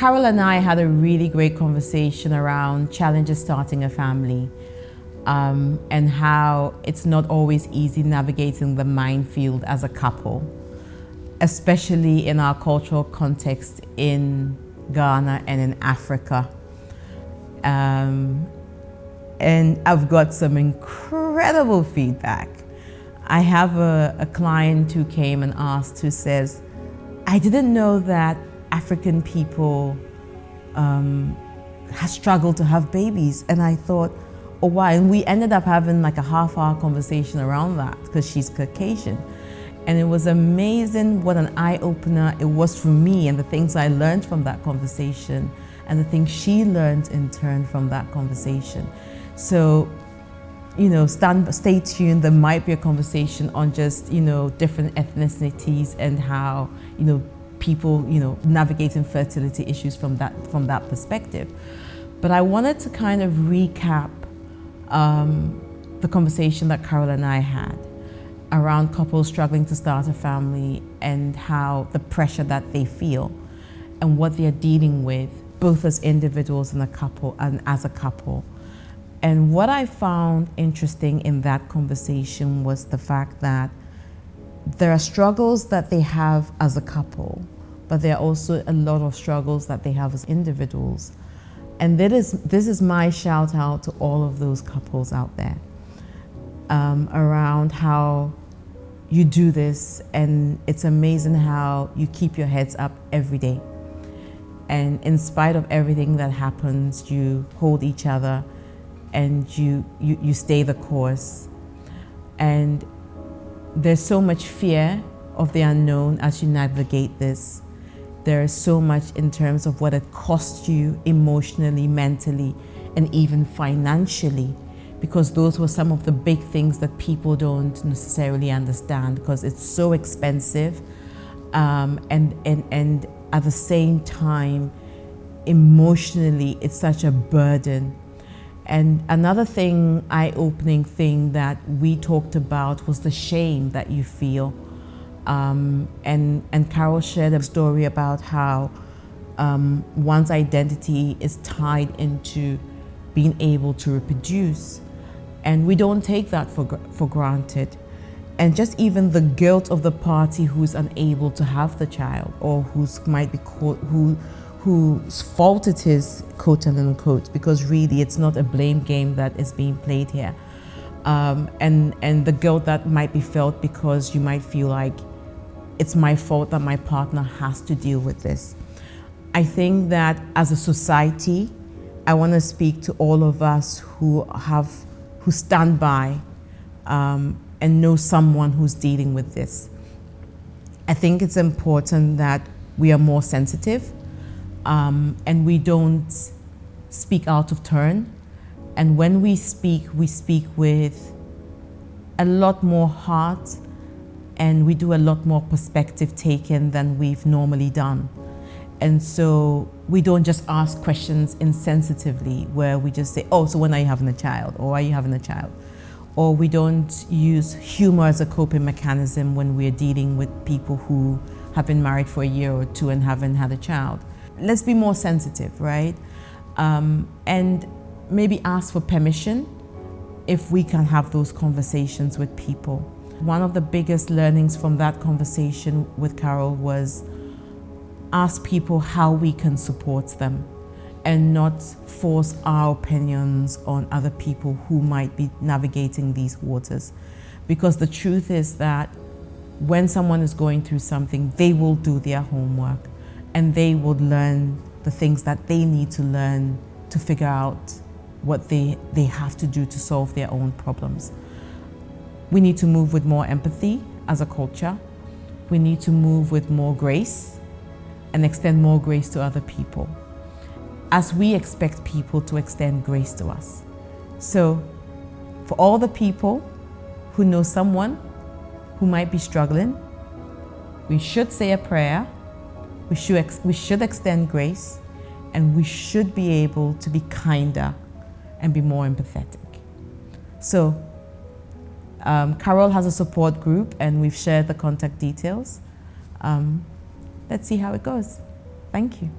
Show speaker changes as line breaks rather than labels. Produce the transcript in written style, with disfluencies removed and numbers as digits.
Carol and I had a really great conversation around challenges starting a family, and how it's not always easy navigating the minefield as a couple, especially in our cultural context in Ghana and in Africa. And I've got some incredible feedback. I have a client who came and asked, who says, I didn't know that African people have struggled to have babies. And I thought, oh wow, and we ended up having like a half-hour conversation around that because she's Caucasian. And it was amazing what an eye-opener it was for me, and the things I learned from that conversation and the things she learned in turn from that conversation. So, you know, stay tuned. There might be a conversation on just, you know, different ethnicities and how, you know, people, you know, navigating fertility issues from that perspective. But I wanted to kind of recap the conversation that Carol and I had around couples struggling to start a family and how the pressure that they feel and what they're dealing with, both as individuals and a couple and as a couple. And what I found interesting in that conversation was the fact that there are struggles that they have as a couple, but there are also a lot of struggles that they have as individuals. And this is my shout out to all of those couples out there, around how you do this, and it's amazing how you keep your heads up every day. And in spite of everything that happens, you hold each other and you stay the course. And there's so much fear of the unknown as you navigate this. There is so much in terms of what it costs you emotionally, mentally, and even financially, because those were some of the big things that people don't necessarily understand, because it's so expensive, and at the same time, emotionally, it's such a burden. And another thing, eye-opening thing that we talked about was the shame that you feel. And Carol shared a story about how one's identity is tied into being able to reproduce. And we don't take that for granted. And just even the guilt of the party who's unable to have the child, or whose fault it is, quote unquote, because really it's not a blame game that is being played here. And the guilt that might be felt because you might feel like it's my fault that my partner has to deal with this. I think that as a society, I want to speak to all of us who stand by and know someone who's dealing with this. I think it's important that we are more sensitive, and we don't speak out of turn. And when we speak with a lot more heart, and we do a lot more perspective taken than we've normally done. And so we don't just ask questions insensitively, where we just say, oh, so when are you having a child? Or are you having a child? Or we don't use humor as a coping mechanism when we're dealing with people who have been married for a year or two and haven't had a child. Let's be more sensitive, right? And maybe ask for permission if we can have those conversations with people. One of the biggest learnings from that conversation with Carol was ask people how we can support them and not force our opinions on other people who might be navigating these waters. Because the truth is that when someone is going through something, they will do their homework and they will learn the things that they need to learn to figure out what they have to do to solve their own problems. We need to move with more empathy as a culture. We need to move with more grace and extend more grace to other people, as we expect people to extend grace to us. So for all the people who know someone who might be struggling, we should say a prayer, we should extend grace, and we should be able to be kinder and be more empathetic. So Carol has a support group and we've shared the contact details. Let's see how it goes. Thank you.